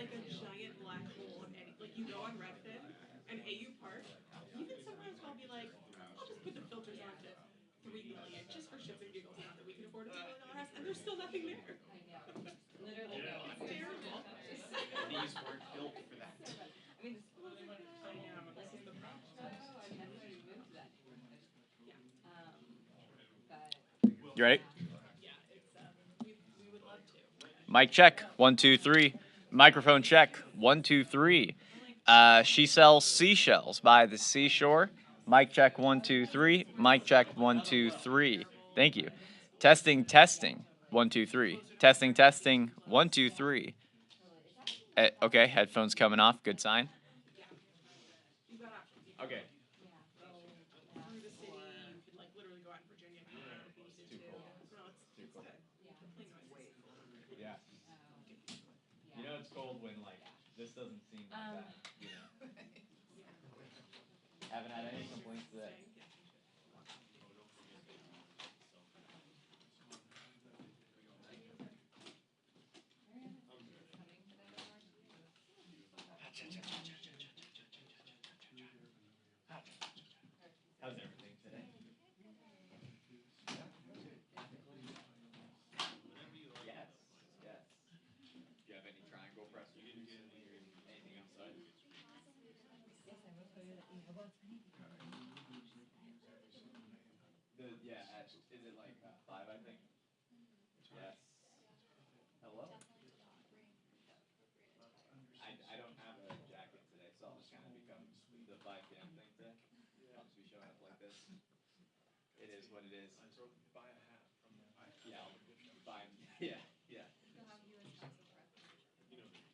like a giant black hole of any. Like you go on Redfin and AU Park. Even sometimes I'll be like, I'll just put the filters on to 3 million just for shits and giggles now that we can afford a $3 million house, and there's still nothing there. Literally no. It's terrible. These weren't built for that. I mean, the school's like that. I know. Like This is in the problem. Chicago, I mean, everybody moved to that neighborhood. Yeah. But You ready? Yeah. It's we would love to. Mic check. 1, 2, 3. Microphone check. 1, 2, 3. She sells seashells by the seashore. Mic check. 1, 2, 3. Mic check. 1, 2, 3. Thank you. Testing, testing. 1, 2, 3. Testing, testing. 1, 2, 3. Okay, headphones coming off. Good sign. Yeah. You've got options. You can Okay. through the city. You can like literally go out in Virginia if you needed to. No, it's good. The plane noise. Yeah. You know it's cold when like this doesn't seem like that. You know. Haven't had any complaints today. How's everything today? Yes. Yes. Do you have any triangle press? Anything outside? yes, I will show you that we have lots of Is it like 5? I think. Yes. Hello. I don't have a jacket today, so I'll just kind of become the 5 p.m. thing today. I'll just be showing up like this. It is what it is. Yeah, I'll buy. Yeah, yeah.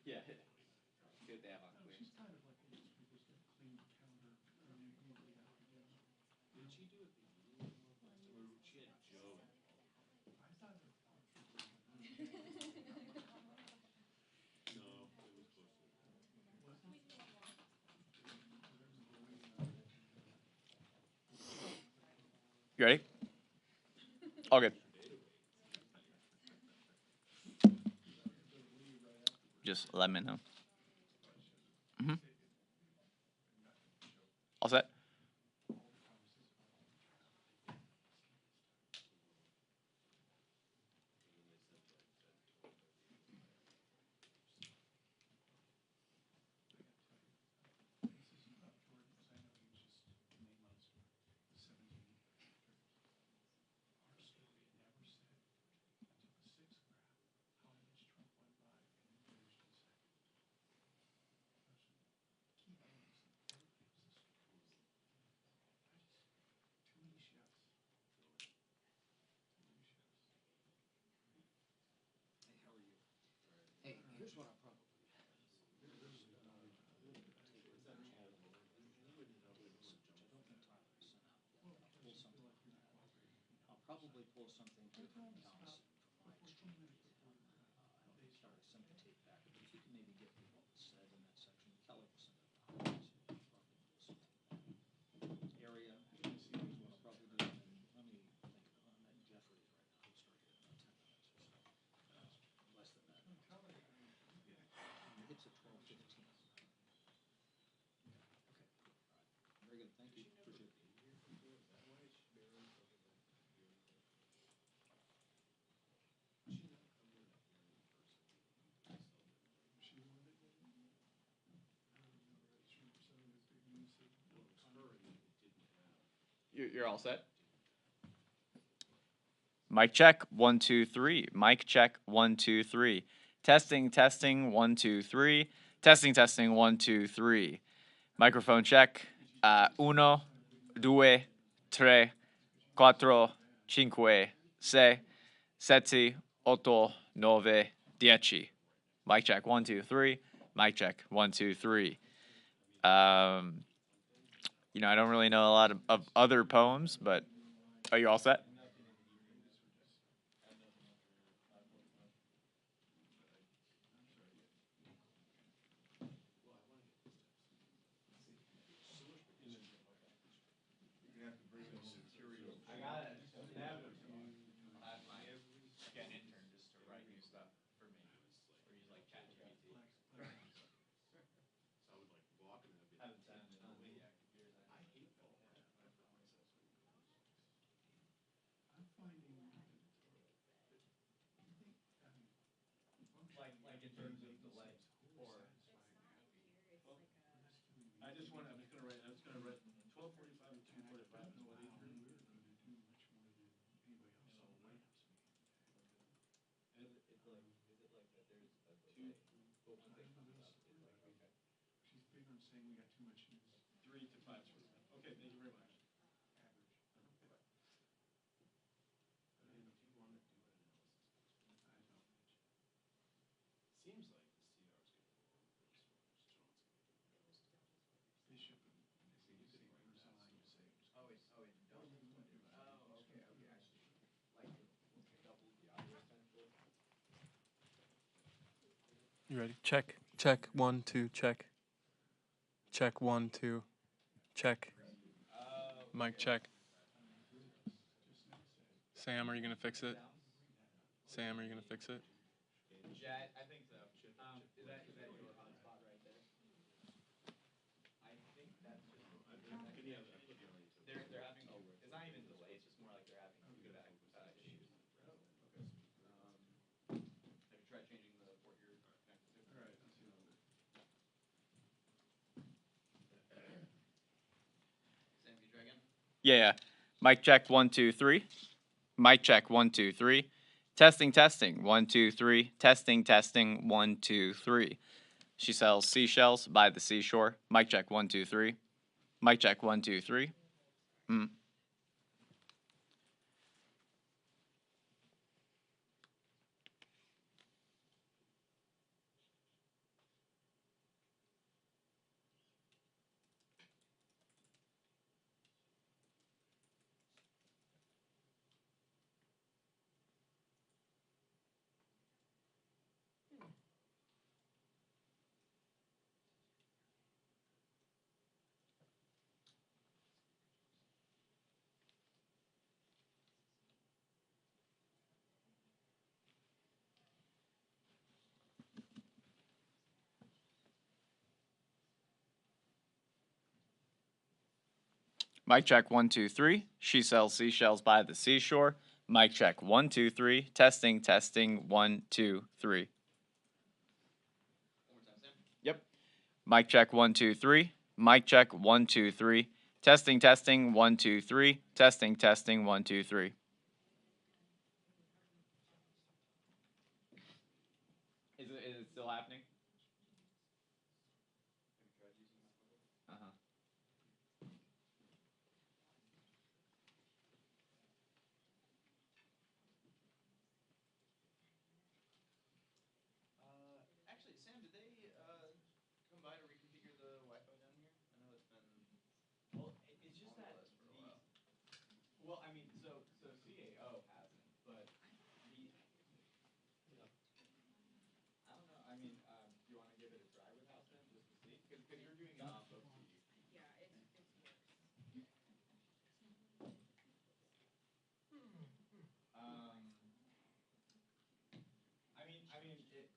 Yeah. See what they have on clearance. You ready? All good. Just let me know. All set? Hey, here's what I'll probably I'll probably pull something here from Townsend from my extreme start to send the tape back. But if you can maybe get me what was said in that section, Kelly will send it out. So probably pull something area. Is what I'll probably do. And then let me think about it. I'm at Jeffrey's right now. He'll start here in about 10 minutes or so. Less than that. It's at 12:15. Okay. Very good. Thank you. Appreciate it. You're all set? Mic check. 1, 2, 3. Mic check. 1, 2, 3. Testing, testing. 1, 2, 3. Testing, testing. 1, 2, 3. Microphone check. 1, 2, 3, 4, 5, 6, 7, 8, 9, 10. Mic check. 1, 2, 3. Mic check. 1, 2, 3. I don't really know a lot of other poems, but are you all set? I got it. Have my get an intern just to write new stuff for me, or use like ChatGPT. You ready? Check. Check. 1, 2. Check. Check. 1, 2. Check. Mic check. Sam, are you gonna fix it? Sam, are you gonna fix it? Yeah, I think so. Is that your hotspot right there? I think that's just they're having it's not even delay. It's just more like they're having feedback issues. Have you tried changing the port you're connected to? All right, let's see. Sam, can you try again? Yeah. Mic check 1, 2, 3. Mic check 1, 2, 3. Testing, testing. 1, 2, 3. Testing, testing. 1, 2, 3. She sells seashells by the seashore. Mic check 1, 2, 3. Mic check 1, 2, 3. Mic check 1, 2, 3. She sells seashells by the seashore. Mic check 1, 2, 3. Testing, testing. 1, 2, 3. One more time, Sam. Yep. Mic check 1, 2, 3. Mic check 1, 2, 3. Testing, testing. 1, 2, 3. Testing, testing. 1, 2, 3. Is it still happening? Uh-huh. Actually, Sam, did they come by to reconfigure the Wi-Fi down here? I know it's been. Well, it's just that well, I mean, so CAO hasn't, but the. I don't know. I mean, do you want to give it a try with Houston just to see? Because you're doing it off of the. Yeah, it's worse. I mean, it.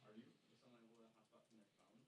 Are you? Was someone able to hotspot from their phone?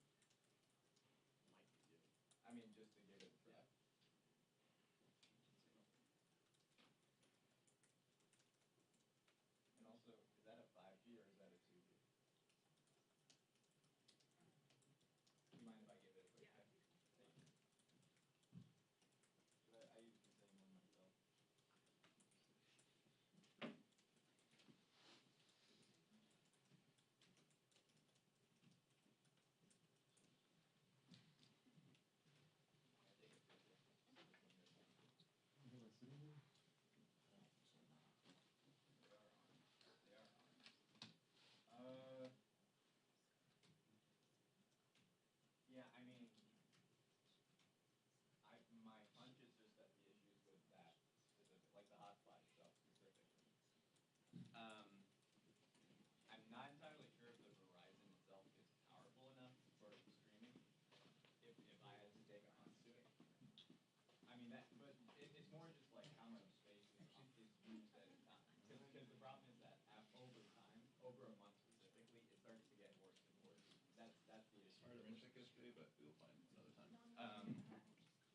today, but we'll find another time.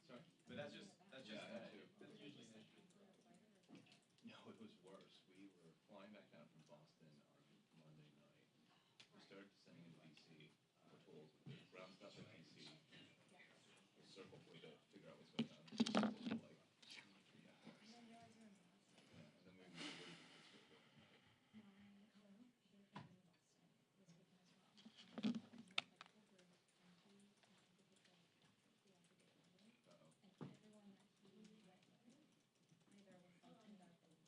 Sorry, but that's just that's usually an issue. No, it was worse. We were flying back down from Boston on Monday night. We started descending into DC. We're told ground stop at DC. We'll circle for a bit, figure out what's going on. Circle for like 3 hours. Yeah, and then we were waiting for Pittsburgh overnight. Uh-oh. I wonder if some of his friends were on our flight. Yeah.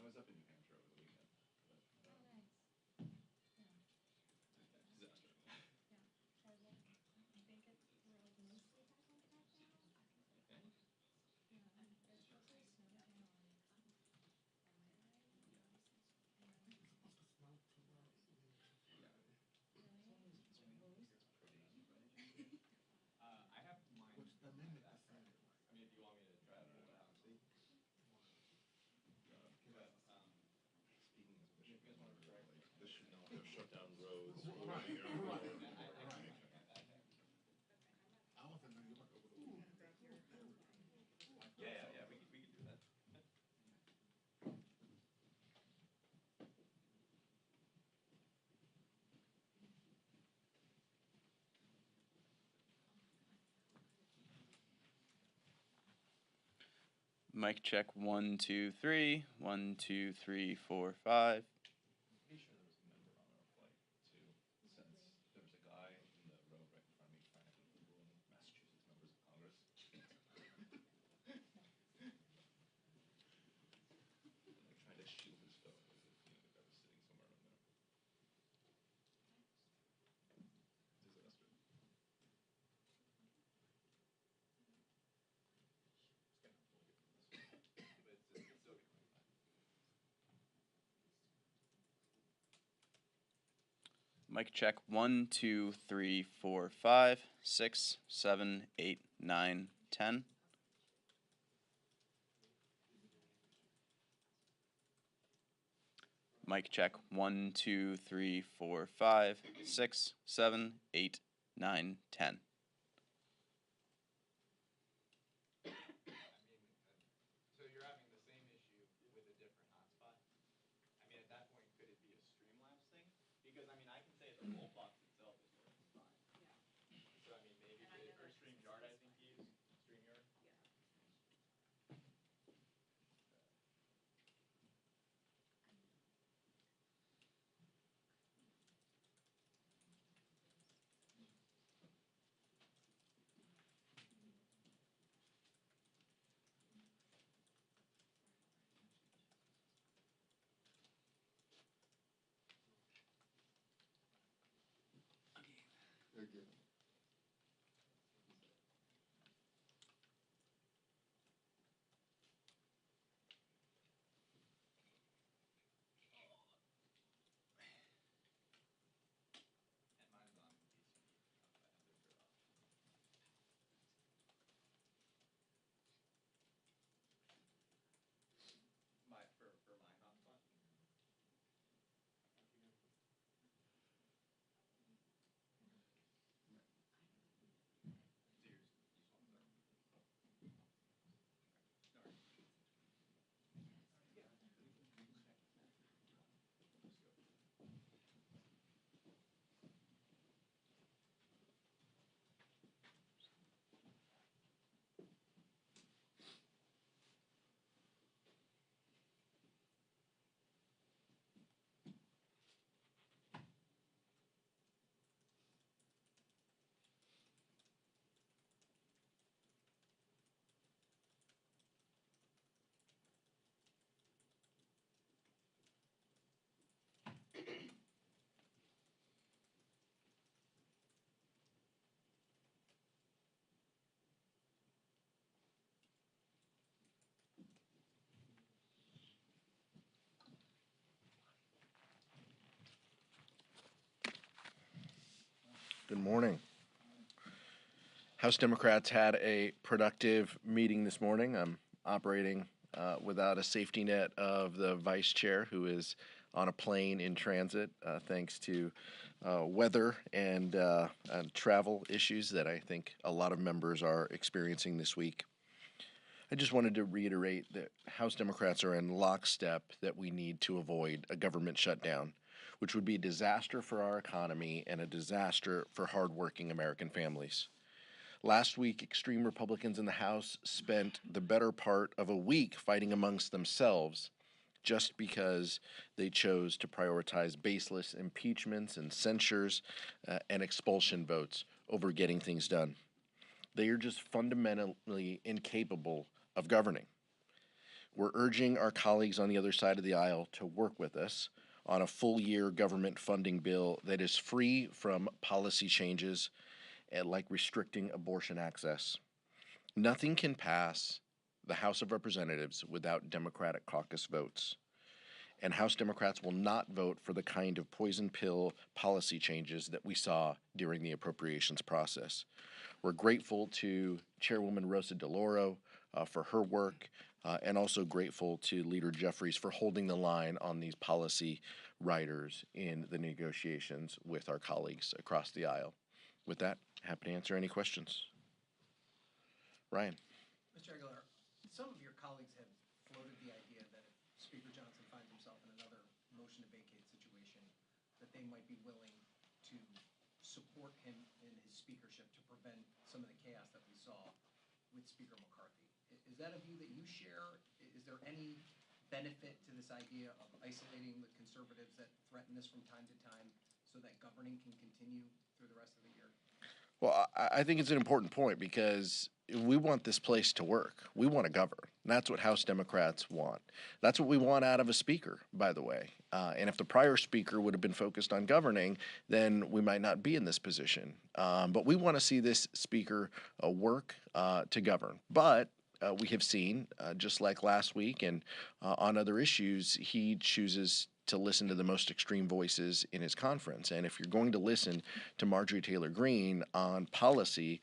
I was up in New Hampshire over the weekend, but disaster. I have mine. What's the name of the center? I mean, if you want me to try to pull it out. See? But, Speaking of which, you guys want to correct? this should not have shut down roads for the Yeah, we can do that. Mic check 1 2 3 1 2 3 4 5. Pretty sure there was a member on our flight too, since there was a guy in the row right in front of me frantically Googling Massachusetts members of Congress. And like trying to shield his phone as if, the guy was sitting somewhere on there. Disaster. Mic check 1 2 3 4 5 6 7 8 9 10. Mic check 1 2 3 4 5 6 7 8 9 10. So you're having the same issue with a different hotspot? I mean, at that point, could it be a Streamlabs thing? Because, I mean, I can say the whole box itself is working fine. So, I mean, maybe, or StreamYard, I think you use, StreamYard? And mine's on DC. For my hotspot? Good morning. House Democrats had a productive meeting this morning. I'm operating without a safety net of the vice chair, who is on a plane in transit, thanks to weather and travel issues that I think a lot of members are experiencing this week. I just wanted to reiterate that House Democrats are in lockstep that we need to avoid a government shutdown, which would be a disaster for our economy and a disaster for hardworking American families. Last week, extreme Republicans in the House spent the better part of a week fighting amongst themselves just because they chose to prioritize baseless impeachments and censures and expulsion votes over getting things done. They are just fundamentally incapable of governing. We're urging our colleagues on the other side of the aisle to work with us on a full-year government funding bill that is free from policy changes like restricting abortion access. Nothing can pass the House of Representatives without Democratic caucus votes. And House Democrats will not vote for the kind of poison pill policy changes that we saw during the appropriations process. We're grateful to Chairwoman Rosa DeLauro for her work, and also grateful to Leader Jeffries for holding the line on these policy riders in the negotiations with our colleagues across the aisle. With that, happy to answer any questions. Ryan. Mr. Aguilar, some of your colleagues have floated the idea that if Speaker Johnson finds himself in another motion to vacate situation, that they might be willing to support him in his speakership to prevent some of the chaos that we saw with Speaker McCarthy. Is that a view that you share? Is there any benefit to this idea of isolating the conservatives that threaten this from time to time so that governing can continue through the rest of the year? Well, I think it's an important point because we want this place to work. We want to govern. And that's what House Democrats want. That's what we want out of a speaker, by the way. And if the prior speaker would have been focused on governing, then we might not be in this position. But we want to see this speaker work to govern. But we have seen, just like last week and on other issues, he chooses to listen to the most extreme voices in his conference. And if you're going to listen to Marjorie Taylor Greene on policy,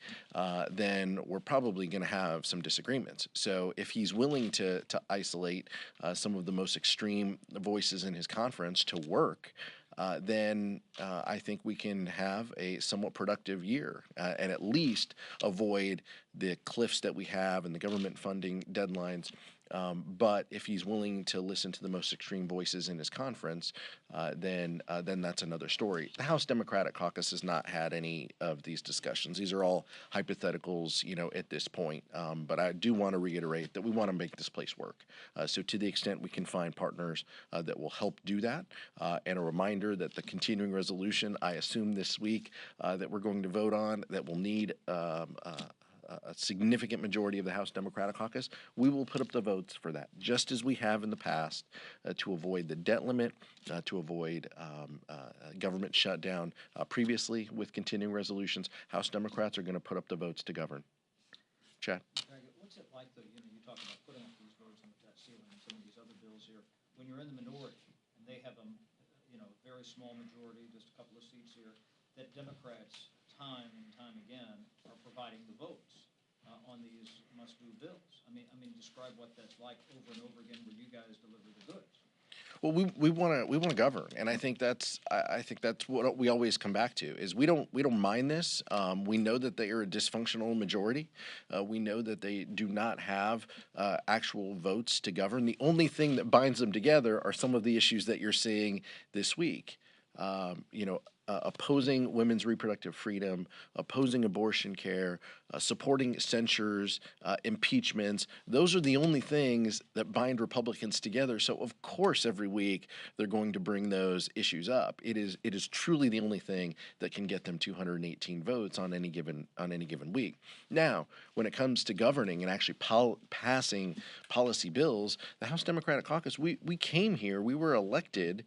then we're probably going to have some disagreements. So if he's willing to isolate some of the most extreme voices in his conference to work, then I think we can have a somewhat productive year and at least avoid the cliffs that we have and the government funding deadlines. But if he's willing to listen to the most extreme voices in his conference, then that's another story. The House Democratic Caucus has not had any of these discussions. These are all hypotheticals, at this point. But I do want to reiterate that we want to make this place work. So to the extent we can find partners that will help do that, and a reminder that the continuing resolution, I assume this week, that we're going to vote on, that will need a significant majority of the House Democratic Caucus, we will put up the votes for that, just as we have in the past, to avoid the debt limit, to avoid government shutdown previously with continuing resolutions. House Democrats are going to put up the votes to govern. Chad. What's it like, though, you talk about putting up these votes on the debt ceiling and some of these other bills here, when you're in the minority and they have a very small majority, just a couple of seats here, that Democrats time and time again are providing the votes on these must-do bills. I mean, describe what that's like over and over again, where you guys deliver the goods. Well, we want to govern, and I think that's what we always come back to is we don't mind this. We know that they are a dysfunctional majority. We know that they do not have actual votes to govern. The only thing that binds them together are some of the issues that you're seeing this week. Opposing women's reproductive freedom, opposing abortion care, supporting censures, impeachments. Those are the only things that bind Republicans together. So of course, every week they're going to bring those issues up. It is truly the only thing that can get them 218 votes on any given week. Now, when it comes to governing and actually passing policy bills, the House Democratic Caucus, we came here, we were elected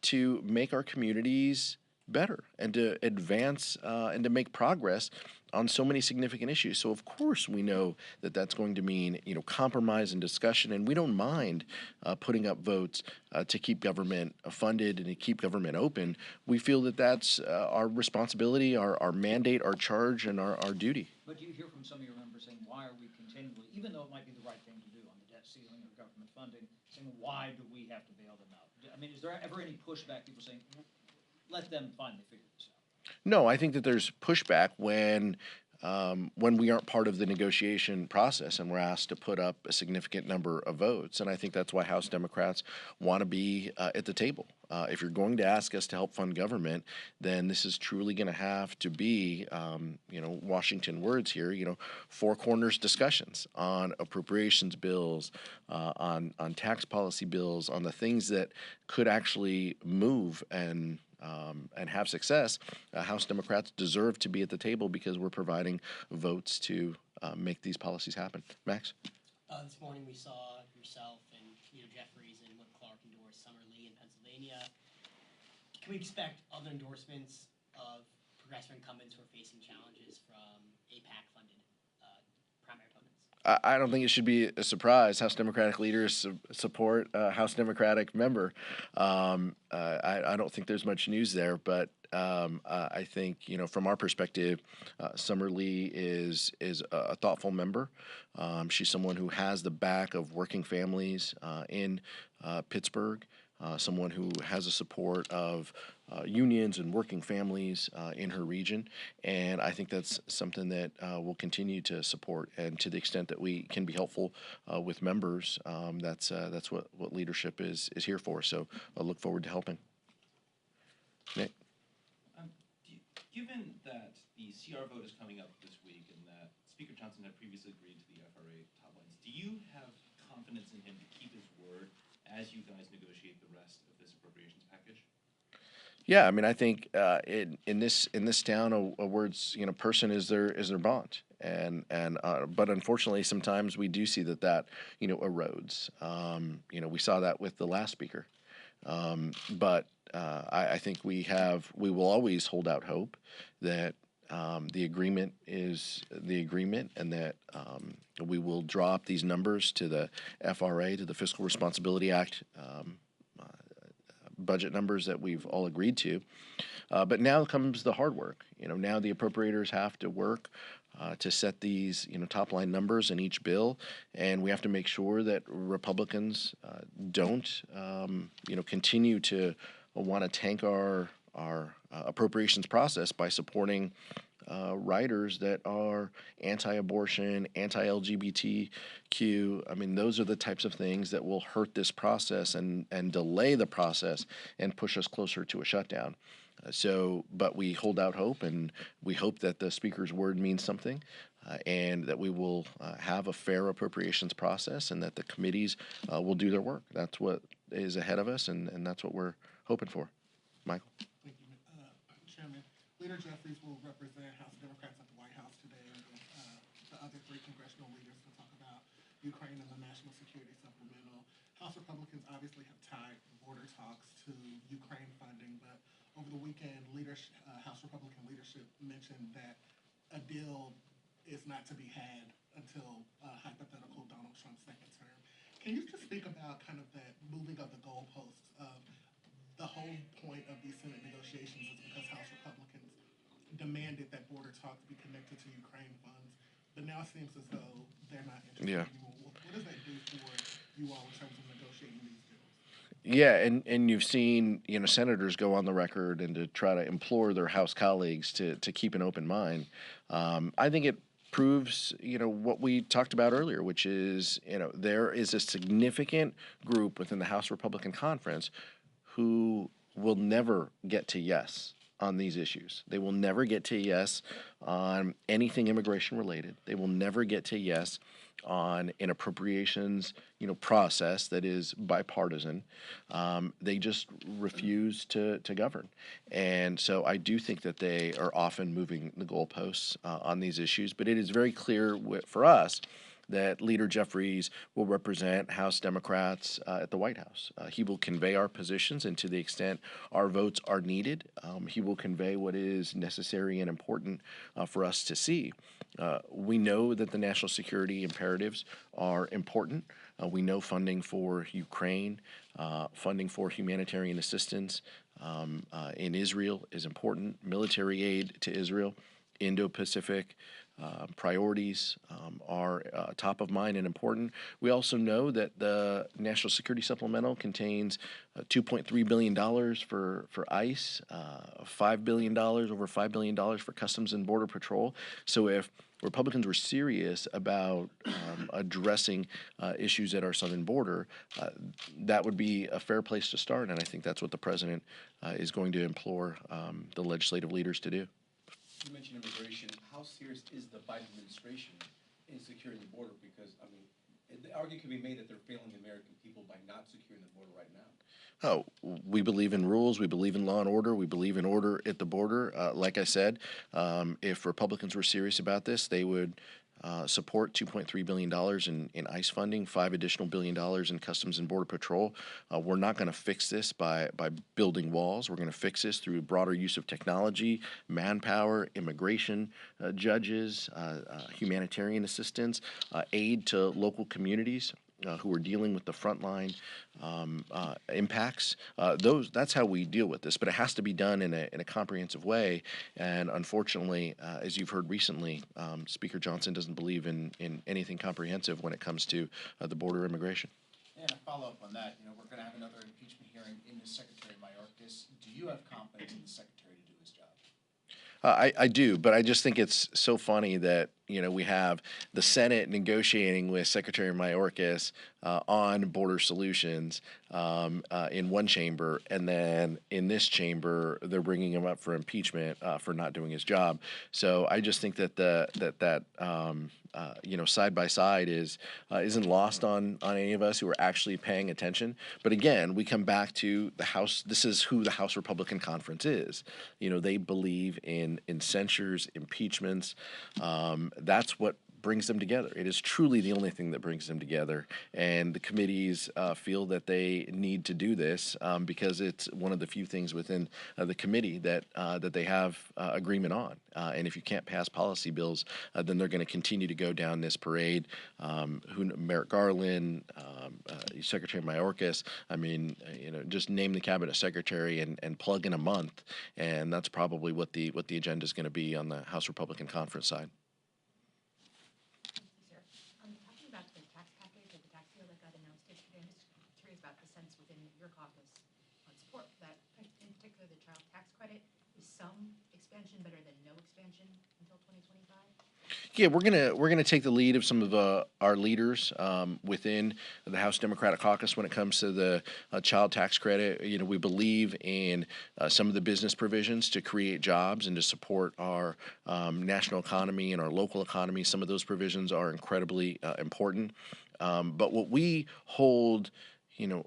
to make our communities better and to advance and to make progress on so many significant issues. So of course we know that that's going to mean compromise and discussion, and we don't mind putting up votes to keep government funded and to keep government open. We feel that that's our responsibility, our mandate, our charge, and our duty. But you hear from some of your members saying, why are we continually, even though it might be the right thing to do on the debt ceiling or government funding, saying, why do we have to bail them out? I mean, is there ever any pushback, people saying, let them finally figure this out? No, I think that there's pushback when we aren't part of the negotiation process and we're asked to put up a significant number of votes. And I think that's why House Democrats want to be at the table. If you're going to ask us to help fund government, then this is truly going to have to be, Washington words here, four corners discussions on appropriations bills, on tax policy bills, on the things that could actually move and have success. House Democrats deserve to be at the table because we're providing votes to make these policies happen. Max? This morning we saw yourself and Leader Jeffries and Whip Clark endorse Summer Lee in Pennsylvania. Can we expect other endorsements of progressive incumbents who are facing challenges from APAC-funded primary opponents? I don't think it should be a surprise. House Democratic leaders support House Democratic member. I don't think there's much news there, but I think from our perspective, Summer Lee is a thoughtful member. She's someone who has the back of working families in Pittsburgh. Someone who has the support of unions and working families in her region, and I think that's something that we'll continue to support. And to the extent that we can be helpful with members, that's what leadership is here for. So I look forward to helping. Nick? Given that the CR vote is coming up this week and that Speaker Johnson had previously agreed to the FRA top lines, do you have confidence in him to keep his word as you guys negotiate the rest of this appropriations package? Yeah, I mean, I think in this town, a word's person is their bond, and but unfortunately, sometimes we do see that erodes. We saw that with the last speaker, but I think we will always hold out hope that the agreement is the agreement, and that we will draw up these numbers to the FRA, to the Fiscal Responsibility Act budget numbers that we've all agreed to. But now comes the hard work. Now the appropriators have to work to set these top line numbers in each bill, and we have to make sure that Republicans don't continue to want to tank our appropriations process by supporting riders that are anti-abortion, anti-LGBTQ. I mean, those are the types of things that will hurt this process and delay the process and push us closer to a shutdown. But we hold out hope, and we hope that the Speaker's word means something, and that we will have a fair appropriations process, and that the committees will do their work. That's what is ahead of us, and that's what we're hoping for. Michael? Thank you, Chairman. Leader Jeffries will represent House Democrats at the White House today, and the other three congressional leaders to talk about Ukraine and the National Security Supplemental. House Republicans obviously have tied border talks to Ukraine funding, but over the weekend, House Republican leadership mentioned that a deal is not to be had until hypothetical Donald Trump's second term. Can you just speak about kind of that moving of the goalposts of the whole point of these Senate negotiations is because House Republicans demanded that border talks be connected to Ukraine funds, but now it seems as though they're not interested anymore. What does that do for you all in terms of negotiating these deals? Yeah, and you've seen senators go on the record and to try to implore their House colleagues to keep an open mind. I think it proves what we talked about earlier, which is there is a significant group within the House Republican Conference who will never get to yes on these issues. They will never get to yes on anything immigration related. They will never get to yes on an appropriations process that is bipartisan. They just refuse to govern. And so I do think that they are often moving the goalposts on these issues, but it is very clear for us that Leader Jeffries will represent House Democrats at the White House. He will convey our positions, and to the extent our votes are needed, he will convey what is necessary and important for us to see. We know that the national security imperatives are important. We know funding for Ukraine, funding for humanitarian assistance in Israel is important. Military aid to Israel, Indo-Pacific priorities are top of mind and important. We also know that the National Security Supplemental contains $2.3 billion for ICE, $5 billion, over $5 billion for Customs and Border Patrol. So if Republicans were serious about addressing issues at our southern border, that would be a fair place to start, and I think that's what the president is going to implore the legislative leaders to do. You mentioned immigration. How serious is the Biden administration in securing the border? Because, I mean, the argument can be made that they're failing the American people by not securing the border right now. Oh, we believe in rules. We believe in law and order. We believe in order at the border. Like I said, if Republicans were serious about this, they would support $2.3 billion in ICE funding, $5 additional billion in Customs and Border Patrol. We're not going to fix this by building walls. We're going to fix this through broader use of technology, manpower, immigration judges, humanitarian assistance, aid to local communities who are dealing with the frontline impacts. That's how we deal with this, but it has to be done in a comprehensive way. And unfortunately, as you've heard recently, Speaker Johnson doesn't believe in anything comprehensive when it comes to the border immigration. And a follow-up on that, we're going to have another impeachment hearing into Secretary Mayorkas. Do you have confidence in the secretary to do his job? I do, but I just think it's so funny that we have the Senate negotiating with Secretary Mayorkas on border solutions in one chamber, and then in this chamber they're bringing him up for impeachment for not doing his job. So I just think that that side by side isn't lost on any of us who are actually paying attention. But again, we come back to the House. This is who the House Republican Conference is. They believe in censures, impeachments. That's what brings them together. It is truly the only thing that brings them together. And the committees feel that they need to do this because it's one of the few things within the committee that they have agreement on. And if you can't pass policy bills, then they're going to continue to go down this parade. Merrick Garland, Secretary Mayorkas. I mean, just name the cabinet secretary and plug in a month, and that's probably what the agenda is going to be on the House Republican Conference side. Talking about the tax package or the tax deal that got announced yesterday, I'm just curious about the sense within your caucus on support for that. In particular, the child tax credit. Is some expansion better than no expansion until 2025? Yeah, we're gonna take the lead of some of our leaders within the House Democratic Caucus when it comes to the child tax credit. We believe in some of the business provisions to create jobs and to support our national economy and our local economy. Some of those provisions are incredibly important. But what we hold, in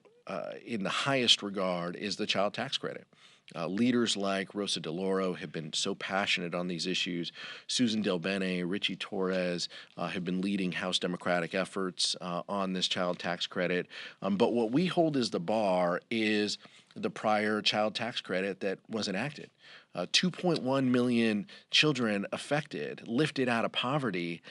the highest regard is the child tax credit. Leaders like Rosa DeLauro have been so passionate on these issues. Susan Del Bene, Richie Torres have been leading House Democratic efforts on this child tax credit. But what we hold as the bar is the prior child tax credit that was enacted. 2.1 million children affected, lifted out of poverty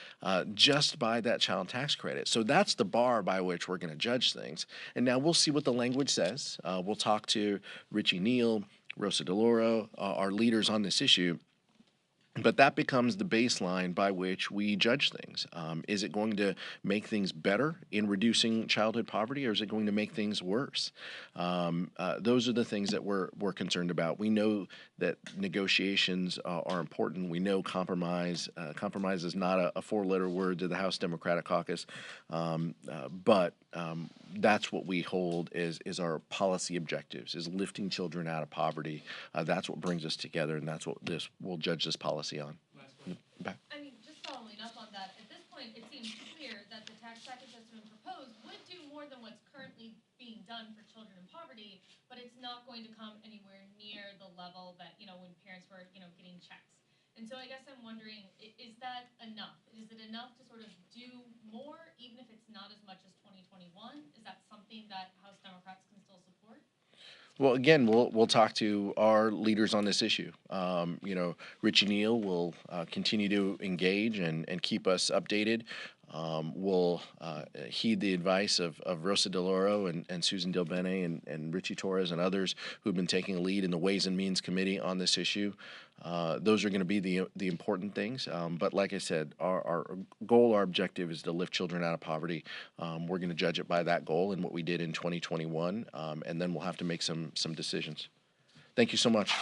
just by that child tax credit. So that's the bar by which we're going to judge things. And now we'll see what the language says. We'll talk to Richie Neal, Rosa DeLauro, our leaders on this issue. But that becomes the baseline by which we judge things. Is it going to make things better in reducing childhood poverty, or is it going to make things worse? Those are the things that we're concerned about. We know that negotiations are important. We know compromise is not a four-letter word to the House Democratic Caucus, but that's what we hold is our policy objectives, is lifting children out of poverty. That's what brings us together, and that's what we'll judge this policy on. Back. I mean, just following up on that, at this point, it seems clear that the tax package that's been proposed would do more than what's currently being done for children in poverty, but it's not going to come anywhere near the level that, when parents were, getting checks. And so I guess I'm wondering, is that enough? Is it enough to sort of do more, even if it's not as much as 2021? Is that something that House Democrats can still support? Well, again, we'll talk to our leaders on this issue. Richie Neal will continue to engage and keep us updated will heed the advice of Rosa DeLauro and Susan Delbene and Richie Torres and others who've been taking a lead in the Ways and Means Committee on this issue. Those are going to be the important things. But like I said, our goal, our objective is to lift children out of poverty. We're going to judge it by that goal and what we did in 2021, and then we'll have to make some decisions. Thank you so much.